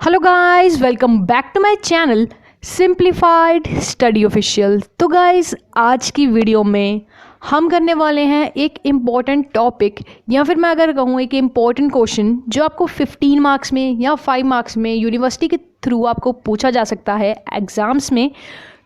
Hello guys, welcome back to my channel simplified study official. तो guys, आज की video में हम करने वाले हैं एक इम्पॉर्टेंट टॉपिक, या फिर मैं अगर कहूँ एक इम्पॉर्टेंट क्वेश्चन जो आपको 15 मार्क्स में या 5 मार्क्स में यूनिवर्सिटी के थ्रू आपको पूछा जा सकता है एग्ज़ाम्स में।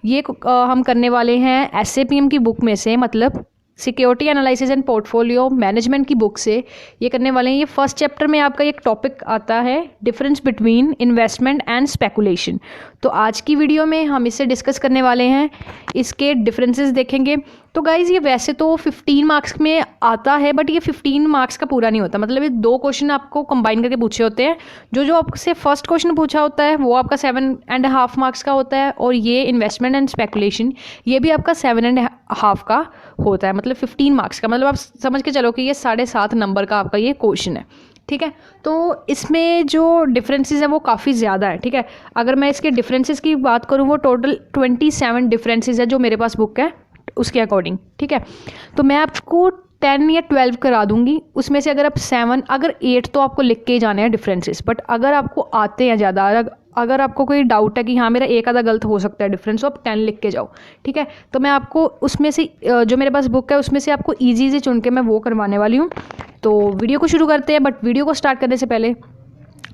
ये हम करने वाले हैं SAPM की बुक में से, मतलब security analysis and portfolio management की बुक से ये करने वाले हैं। ये फर्स्ट चैप्टर में आपका एक टॉपिक आता है, difference between investment and speculation. तो आज की वीडियो में हम इससे डिस्कस करने वाले हैं, इसके डिफरेंसेस देखेंगे। तो गाइज़, ये वैसे तो 15 मार्क्स में आता है, बट ये 15 मार्क्स का पूरा नहीं होता। मतलब ये 2 क्वेश्चन आपको कंबाइन करके पूछे होते हैं। जो आपसे फर्स्ट क्वेश्चन पूछा होता है वो आपका 7.5 मार्क्स का होता है, और ये इन्वेस्टमेंट एंड स्पेकुलेशन ये भी आपका 7.5 का होता है, मतलब 15 मार्क्स का। मतलब आप समझ के चलो कि ये 7.5 नंबर का आपका ये क्वेश्चन है, ठीक है। तो इसमें जो डिफरेंसेस है वो काफ़ी ज़्यादा है, ठीक है। अगर मैं इसके डिफरेंसेस की बात करूँ, वो टोटल 27 डिफरेंसेस है जो मेरे पास बुक है उसके अकॉर्डिंग, ठीक है। तो मैं आपको 10 या 12 करा दूंगी, उसमें से अगर आप 7 अगर 8 तो आपको लिख के ही जाने हैं डिफरेंसेस। बट अगर आपको आते हैं ज़्यादा, अगर आपको कोई डाउट है कि हाँ मेरा एक आधा गलत हो सकता है डिफरेंस, तो आप 10 लिख के जाओ, ठीक है। तो मैं आपको उसमें से जो मेरे पास बुक है उसमें से आपको ईजी से चुन के मैं वो करवाने वाली हूँ। तो वीडियो को शुरू करते हैं। बट वीडियो को स्टार्ट करने से पहले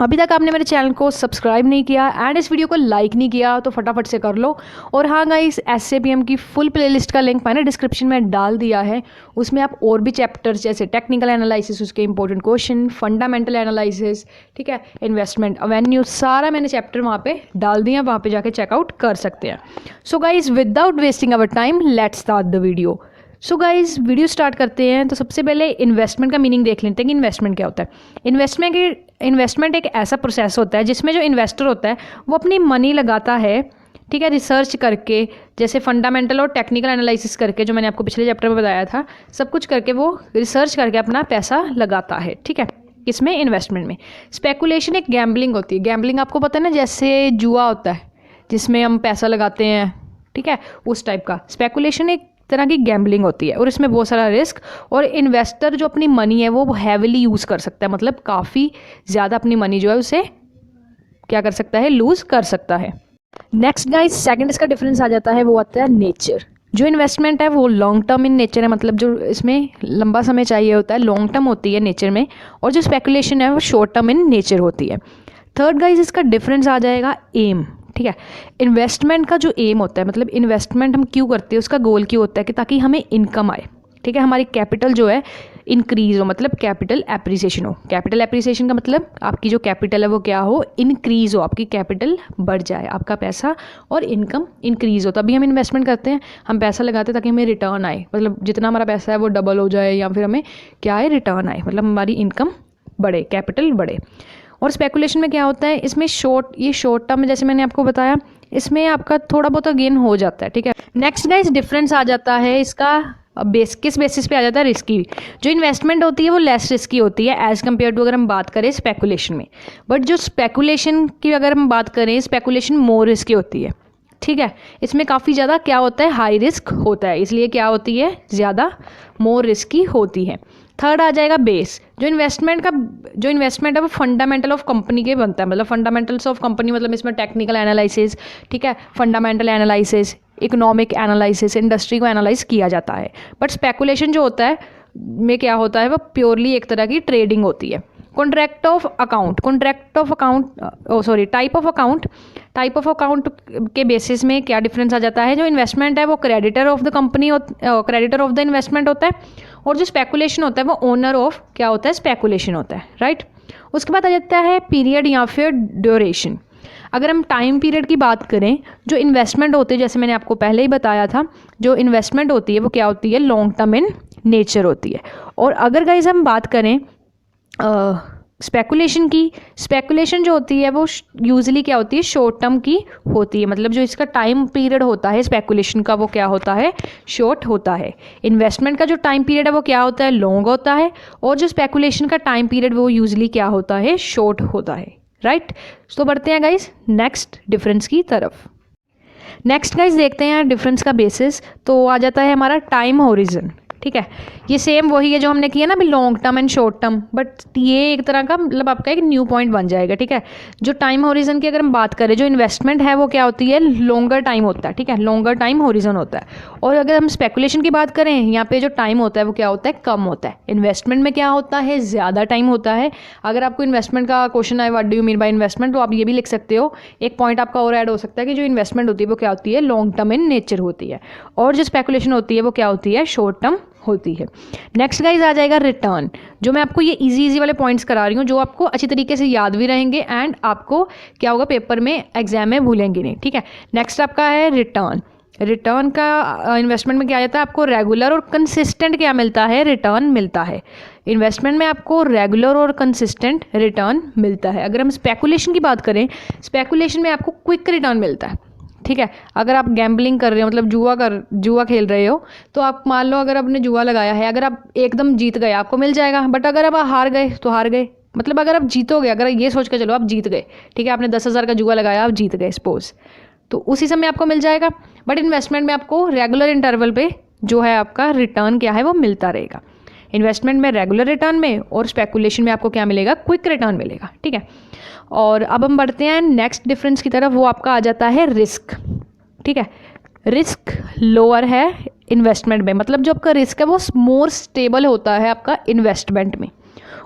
अभी तक आपने मेरे चैनल को सब्सक्राइब नहीं किया एंड इस वीडियो को लाइक नहीं किया तो फटाफट से कर लो। और हाँ गाइस, SAPM की फुल प्लेलिस्ट का लिंक मैंने डिस्क्रिप्शन में डाल दिया है। उसमें आप और भी चैप्टर्स जैसे टेक्निकल एनालिसिस, उसके इंपॉर्टेंट क्वेश्चन, फंडामेंटल एनालिसिस, ठीक है, इन्वेस्टमेंट अवेन्यू, सारा मैंने चैप्टर वहाँ पे डाल दिया, वहाँ पे जाके चेकआउट कर सकते हैं। So guys, without wasting our time, let's start the video. So guys, video start करते हैं। तो सबसे पहले इन्वेस्टमेंट का मीनिंग देख लेते हैं कि इन्वेस्टमेंट क्या होता है। इन्वेस्टमेंट एक ऐसा प्रोसेस होता है जिसमें जो इन्वेस्टर होता है वो अपनी मनी लगाता है, ठीक है, रिसर्च करके, जैसे फंडामेंटल और टेक्निकल एनालिसिस करके, जो मैंने आपको पिछले चैप्टर में बताया था, सब कुछ करके वो रिसर्च करके अपना पैसा लगाता है, ठीक है। किसमें? इन्वेस्टमेंट में। स्पेकुलेशन एक गैम्बलिंग होती है। गैम्बलिंग आपको पता है ना, जैसे जुआ होता है जिसमें हम पैसा लगाते हैं, ठीक है, उस टाइप का। स्पेकुलेशन एक तरह की गैम्बलिंग होती है और इसमें बहुत सारा रिस्क, और इन्वेस्टर जो अपनी मनी है वो हैविली यूज़ कर सकता है, मतलब काफ़ी ज़्यादा अपनी मनी जो है उसे क्या कर सकता है, लूज़ कर सकता है। नेक्स्ट गाइस, सेकंड इसका डिफरेंस आ जाता है, वो आता है नेचर। जो इन्वेस्टमेंट है वो लॉन्ग टर्म इन नेचर है, मतलब जो इसमें लंबा समय चाहिए होता है, लॉन्ग टर्म होती है नेचर में। और जो स्पेकुलेशन है वो शॉर्ट टर्म इन नेचर होती है। थर्ड गाइस, इसका डिफरेंस आ जाएगा एम, ठीक है। इन्वेस्टमेंट का जो एम होता है, मतलब इन्वेस्टमेंट हम क्यों करते हैं, उसका गोल क्यों होता है कि ताकि हमें इनकम आए, ठीक है, हमारी कैपिटल जो है इंक्रीज हो, मतलब कैपिटल एप्रिसिएशन हो। कैपिटल एप्रिसिएशन का मतलब आपकी जो कैपिटल है वो क्या हो, इंक्रीज हो, आपकी कैपिटल बढ़ जाए, आपका पैसा और इनकम इंक्रीज हो। तभी हम इन्वेस्टमेंट करते हैं, हम पैसा लगाते हैं ताकि हमें रिटर्न आए, मतलब जितना हमारा पैसा है वो डबल हो जाए, या फिर हमें क्या है, रिटर्न आए, मतलब हमारी इनकम बढ़े, कैपिटल बढ़े। और स्पेकुलेशन में क्या होता है, इसमें शॉर्ट टर्म, जैसे मैंने आपको बताया, इसमें आपका थोड़ा बहुत गेन हो जाता है, ठीक है। नेक्स्ट गाइस, डिफरेंस आ जाता है इसका किस बेसिस पे आ जाता है, रिस्की। जो इन्वेस्टमेंट होती है वो लेस रिस्की होती है एज़ कम्पेयर टू अगर हम बात करें स्पेकुलेशन में। बट जो स्पेकुलेशन की अगर हम बात करें, स्पेकुलेशन मोर रिस्की होती है, ठीक है। इसमें काफ़ी ज़्यादा क्या होता है, हाई रिस्क होता है, इसलिए क्या होती है, ज़्यादा मोर रिस्की होती है। थर्ड आ जाएगा बेस। जो इन्वेस्टमेंट है वो फंडामेंटल ऑफ कंपनी के बनता है, मतलब फंडामेंटल्स ऑफ कंपनी, मतलब इसमें टेक्निकल एनालिसिस, ठीक है, fundamental analysis, economic analysis, industry को एनालाइज किया जाता है। बट स्पेकुलेशन जो होता है में क्या होता है, वो प्योरली एक तरह की ट्रेडिंग होती है। टाइप ऑफ अकाउंट के बेसिस में क्या डिफरेंस आ जाता है। जो इन्वेस्टमेंट है वो creditor of the company, creditor of the investment होता है, और जो स्पेकुलेशन होता है वो ओनर ऑफ क्या होता है, स्पेकुलेशन होता है, राइट। उसके बाद आ जाता है पीरियड या फिर ड्यूरेशन। अगर हम टाइम पीरियड की बात करें, जो इन्वेस्टमेंट होती है, जैसे मैंने आपको पहले ही बताया था, जो इन्वेस्टमेंट होती है वो क्या होती है, लॉन्ग टर्म इन नेचर होती है। और अगर गाइस हम बात करें स्पेकुलेशन की, स्पेकुलेशन जो होती है वो यूजुअली क्या होती है, शॉर्ट टर्म की होती है, मतलब जो इसका टाइम पीरियड होता है स्पेकुलेशन का वो क्या होता है, शॉर्ट होता है। इन्वेस्टमेंट का जो टाइम पीरियड है वो क्या होता है, लॉन्ग होता है, और जो स्पेकुलेशन का टाइम पीरियड वो यूजुअली क्या होता है, शॉर्ट होता है, राइट। तो बढ़ते हैं गाइस नेक्स्ट डिफरेंस की तरफ। नेक्स्ट गाइस देखते हैं डिफरेंस का बेसिस। तो आ जाता है हमारा टाइम होरिजन, ठीक है। ये सेम वही है जो हमने किया ना अभी long term and short term, but ये एक तरह का मतलब आपका एक न्यू पॉइंट बन जाएगा। ठीक है, जो टाइम होरिजन की अगर हम बात करें, जो इन्वेस्टमेंट है वो क्या होती है, लॉन्गर टाइम होता है। ठीक है, लॉन्गर टाइम होरिजन होता है। और अगर हम स्पेकुलेशन की बात करें, यहाँ पे जो टाइम होता है वो क्या होता है, कम होता है। इन्वेस्टमेंट में क्या होता है, ज़्यादा टाइम होता है। अगर आपको इन्वेस्टमेंट का क्वेश्चन आए what do you mean by investment, तो आप ये भी लिख सकते हो। एक पॉइंट आपका और ऐड हो सकता है कि जो इन्वेस्टमेंट होती है वो क्या होती है, लॉन्ग टर्म इन नेचर होती है, और जो स्पेकुलेशन होती है वो क्या होती है, शॉर्ट टर्म होती है। नेक्स्ट गाइज आ जाएगा रिटर्न, जो मैं आपको ये इजी वाले पॉइंट्स करा रही हूँ, जो आपको अच्छी तरीके से याद भी रहेंगे एंड आपको क्या होगा, पेपर में एग्जाम में भूलेंगे नहीं। ठीक है, नेक्स्ट आपका है रिटर्न। रिटर्न का इन्वेस्टमेंट में क्या आता है, आपको रेगुलर और कंसिस्टेंट क्या मिलता है, रिटर्न मिलता है। इन्वेस्टमेंट में आपको रेगुलर और कंसिस्टेंट रिटर्न मिलता है। अगर हम स्पेकुलेशन की बात करें, स्पेकुलेशन में आपको क्विक रिटर्न मिलता है। ठीक है, अगर आप गैम्बलिंग कर रहे हो, मतलब जुआ खेल रहे हो, तो आप मान लो अगर आपने जुआ लगाया है, अगर आप एकदम जीत गए आपको मिल जाएगा, बट अगर आप हार गए तो हार गए। मतलब अगर आप जीतोगे, अगर ये सोच के चलो आप जीत गए, ठीक है, आपने 10,000 का जुआ लगाया, आप जीत गए सपोज, तो उसी समय आपको मिल जाएगा। बट इन्वेस्टमेंट में आपको रेगुलर इंटरवल पे जो है आपका रिटर्न क्या है वो मिलता रहेगा। इन्वेस्टमेंट में रेगुलर रिटर्न में, और स्पेकुलेशन में आपको क्या मिलेगा, क्विक रिटर्न मिलेगा। ठीक है, और अब हम बढ़ते हैं नेक्स्ट डिफरेंस की तरफ, वो आपका आ जाता है रिस्क। ठीक है, रिस्क लोअर है इन्वेस्टमेंट में, मतलब जो आपका रिस्क है वो मोर स्टेबल होता है आपका इन्वेस्टमेंट में।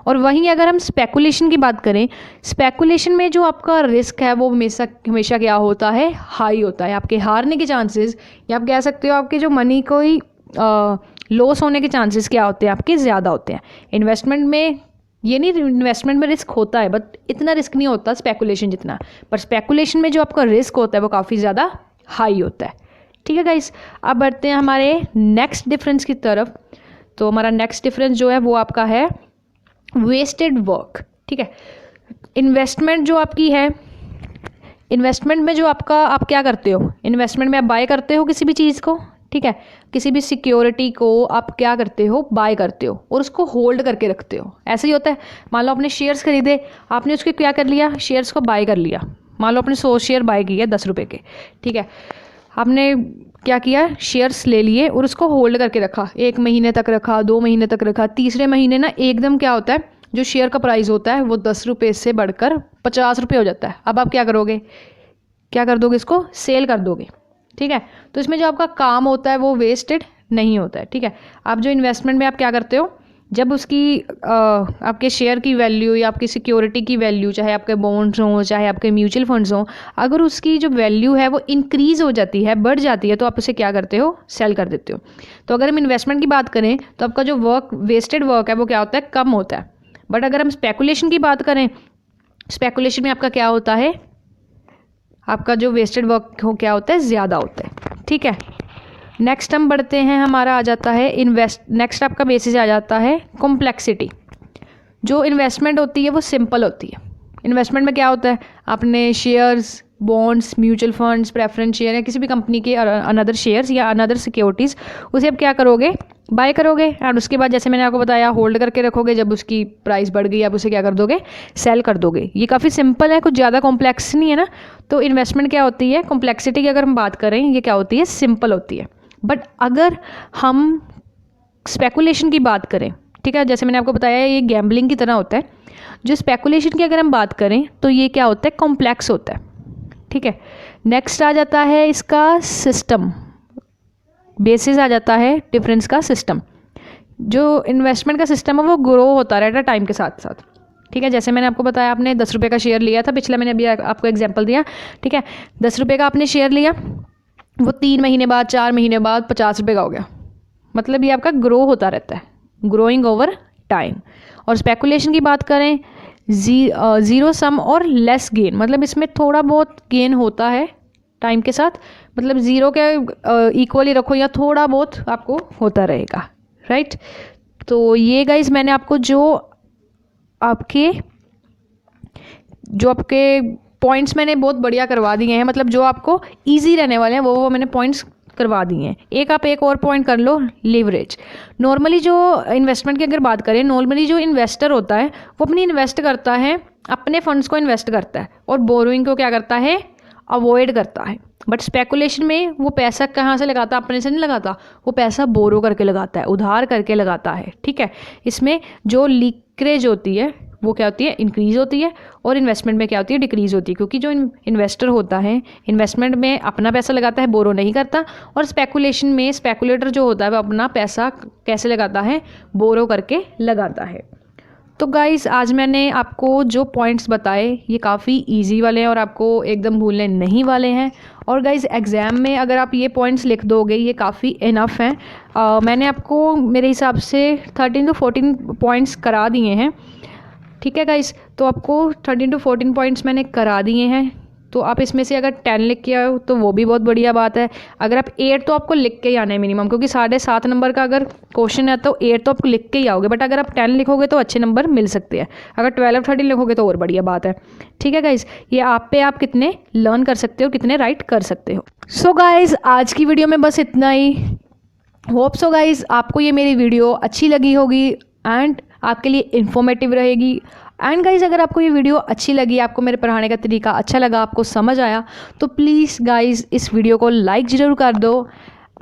और वहीं अगर हम स्पेकुलेशन की बात करें, स्पेकुलेशन में जो आपका रिस्क है वो हमेशा क्या होता है, हाई होता है। आपके हारने के चांसेस, या आप कह सकते हो आपके जो मनी कोई लॉस होने के चांसेस क्या होते हैं, आपके ज़्यादा होते हैं। इन्वेस्टमेंट में ये नहीं, इन्वेस्टमेंट में रिस्क होता है बट इतना रिस्क नहीं होता स्पेकुलेशन जितना, पर स्पेकुलेशन में जो आपका रिस्क होता है वो काफ़ी ज़्यादा हाई होता है। ठीक है गाइस, अब बढ़ते हैं हमारे नेक्स्ट डिफरेंस की तरफ। तो हमारा नेक्स्ट डिफरेंस जो है वो आपका है वेस्टेड वर्क। ठीक है, इन्वेस्टमेंट जो आपकी है, इन्वेस्टमेंट में जो आपका आप क्या करते हो, इन्वेस्टमेंट में आप बाय करते हो किसी भी चीज़ को। ठीक है, किसी भी सिक्योरिटी को आप क्या करते हो, बाय करते हो और उसको होल्ड करके रखते हो। ऐसे ही होता है, मान लो आपने शेयर्स खरीदे, आपने उसके क्या कर लिया, शेयर्स को बाय कर लिया। मान लो आपने 100 शेयर बाय किए 10 रुपये के। ठीक है, आपने क्या किया, शेयर्स ले लिए और उसको होल्ड करके रखा, 1 महीने तक रखा, 2 महीने तक रखा, तीसरे महीने ना एकदम क्या होता है, जो शेयर का प्राइस होता है वो 10 रुपये से बढ़कर 50 रुपये हो जाता है। अब आप क्या करोगे, क्या कर दोगे, इसको सेल कर दोगे। ठीक है, तो इसमें जो आपका काम होता है वो वेस्टेड नहीं होता है। ठीक है, आप जो इन्वेस्टमेंट में आप क्या करते हो, जब उसकी आपके शेयर की वैल्यू या आपकी सिक्योरिटी की वैल्यू, चाहे आपके बॉन्ड्स हों चाहे आपके म्यूचुअल फंड्स हों, अगर उसकी जो वैल्यू है वो इंक्रीज़ हो जाती है, बढ़ जाती है, तो आप उसे क्या करते हो, सेल कर देते हो। तो अगर हम इन्वेस्टमेंट की बात करें तो आपका जो वर्क वेस्टेड वर्क है वो क्या होता है, कम होता है। बट अगर हम स्पेकुलेशन की बात करें, स्पेकुलेशन में आपका क्या होता है, आपका जो वेस्टेड वर्क हो क्या होता है, ज़्यादा होता है। ठीक है, नेक्स्ट हम बढ़ते हैं, हमारा आ जाता है नेक्स्ट आपका बेसिस आ जाता है कॉम्प्लेक्सिटी। जो इन्वेस्टमेंट होती है वो सिंपल होती है। इन्वेस्टमेंट में क्या होता है, आपने shares, bonds, mutual funds, preference share या किसी भी कंपनी के अनदर शेयर्स या अनदर सिक्योरिटीज़, उसे आप क्या करोगे, बाय करोगे एंड उसके बाद जैसे मैंने आपको बताया होल्ड करके रखोगे। जब उसकी प्राइस बढ़ गई आप उसे क्या कर दोगे, सेल कर दोगे। ये काफ़ी सिंपल है, कुछ ज़्यादा कॉम्प्लेक्स नहीं है ना। तो इन्वेस्टमेंट क्या होती है, कॉम्प्लेक्सिटी की अगर हम बात करें, ये क्या होती है, सिंपल होती है। बट अगर हम स्पेकुलेशन की बात करें, ठीक है, जैसे मैंने आपको बताया ये गैम्बलिंग की तरह होता है। जो स्पेकुलेशन की अगर हम बात करें तो ये क्या होता है, कॉम्प्लेक्स होता है। ठीक है, नेक्स्ट आ जाता है इसका सिस्टम, बेसिस आ जाता है डिफरेंस का सिस्टम। जो इन्वेस्टमेंट का सिस्टम है वो ग्रो होता रहता है टाइम के साथ साथ। ठीक है, जैसे मैंने आपको बताया, आपने 10 रुपये का शेयर लिया था, पिछला मैंने अभी आपको एग्जांपल दिया। ठीक है, 10 रुपये का आपने शेयर लिया, वो 3 महीने बाद, 4 महीने बाद 50 रुपये का हो गया। मतलब ये आपका ग्रो होता रहता है, ग्रोइंग ओवर टाइम। और स्पेकुलेशन की बात करें, ज़ीरो सम और लेस गेन, मतलब इसमें थोड़ा बहुत गेन होता है टाइम के साथ, मतलब ज़ीरो के इक्वली रखो या थोड़ा बहुत आपको होता रहेगा। राइट, तो ये गाइज मैंने आपको जो आपके पॉइंट्स मैंने बहुत बढ़िया करवा दिए हैं, मतलब जो आपको इजी रहने वाले हैं वो मैंने पॉइंट्स करवा दिए हैं। आप एक और पॉइंट कर लो, लीवरेज। नॉर्मली जो इन्वेस्टमेंट की अगर बात करें, नॉर्मली जो इन्वेस्टर होता है वो अपनी इन्वेस्ट करता है, अपने फंड्स को इन्वेस्ट करता है और बोरोइंग को क्या करता है, अवॉइड करता है। बट स्पेकुलेशन में वो पैसा कहाँ से लगाता, अपने से नहीं लगाता, वो पैसा बोरो करके लगाता है, उधार करके लगाता है, ठीक है। इसमें जो लीकरेज होती है वो क्या होती है, इंक्रीज़ होती है, और इन्वेस्टमेंट में क्या होती है, डिक्रीज़ होती है, क्योंकि जो इन्वेस्टर होता है इन्वेस्टमेंट में अपना पैसा लगाता है, बोरो नहीं करता। और स्पेकुलेशन में स्पेकुलेटर जो होता है वो अपना पैसा कैसे लगाता है, बोरो करके लगाता है। तो गाइस आज मैंने आपको जो पॉइंट्स बताए ये काफ़ी इजी वाले हैं और आपको एकदम भूलने नहीं वाले हैं। और गाइस एग्ज़ाम में अगर आप ये पॉइंट्स लिख दोगे ये काफ़ी इनफ हैं। मैंने आपको मेरे हिसाब से 13 to 14 पॉइंट्स करा दिए हैं, ठीक है गाइस। तो आपको 13 to 14 पॉइंट्स मैंने करा दिए हैं, तो आप इसमें से अगर 10 लिख के आओ तो वो भी बहुत बढ़िया बात है। अगर आप 8 तो आपको लिख के ही आना है मिनिमम, क्योंकि 7.5 नंबर का अगर क्वेश्चन है तो 8 तो आपको लिख के ही आओगे। बट अगर आप 10 लिखोगे तो अच्छे नंबर मिल सकते हैं, अगर 12 13 लिखोगे तो और बढ़िया बात है, ठीक है गाइज़। ये आप पे आप कितने लर्न कर सकते हो, कितने राइट कर सकते हो। सो गाइज़ आज की वीडियो में बस इतना ही। होप सो गाइज़ आपको ये मेरी वीडियो अच्छी लगी होगी एंड आपके लिए इन्फॉर्मेटिव रहेगी। एंड गाइज़ अगर आपको ये वीडियो अच्छी लगी, आपको मेरे पढ़ाने का तरीका अच्छा लगा, आपको समझ आया, तो प्लीज़ गाइज़ इस वीडियो को लाइक ज़रूर कर दो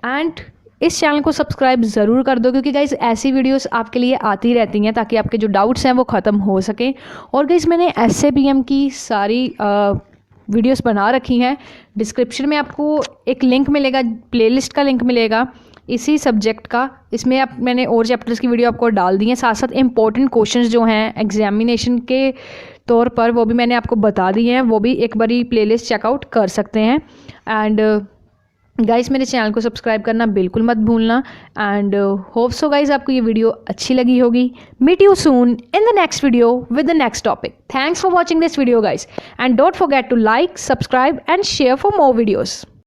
एंड इस चैनल को सब्सक्राइब ज़रूर कर दो, क्योंकि गाइज़ ऐसी वीडियोस आपके लिए आती रहती हैं ताकि आपके जो डाउट्स हैं वो ख़त्म हो सकें। और गाइज़ मैंने SAPM की सारी वीडियोस बना रखी हैं। डिस्क्रिप्शन में आपको एक लिंक मिलेगा, प्लेलिस्ट का लिंक मिलेगा इसी सब्जेक्ट का। इसमें आप मैंने और चैप्टर्स की वीडियो आपको डाल दी हैं, साथ साथ इंपॉर्टेंट क्वेश्चंस जो हैं एग्जामिनेशन के तौर पर वो भी मैंने आपको बता दिए हैं, वो भी एक बारी प्लेलिस्ट चेकआउट कर सकते हैं। एंड गाइस मेरे चैनल को सब्सक्राइब करना बिल्कुल मत भूलना। एंड होप सो गाइस आपको ये वीडियो अच्छी लगी होगी। Meet you soon in the next video with the next topic. Thanks for watching this video guys and don't forget to like, subscribe and share for more videos.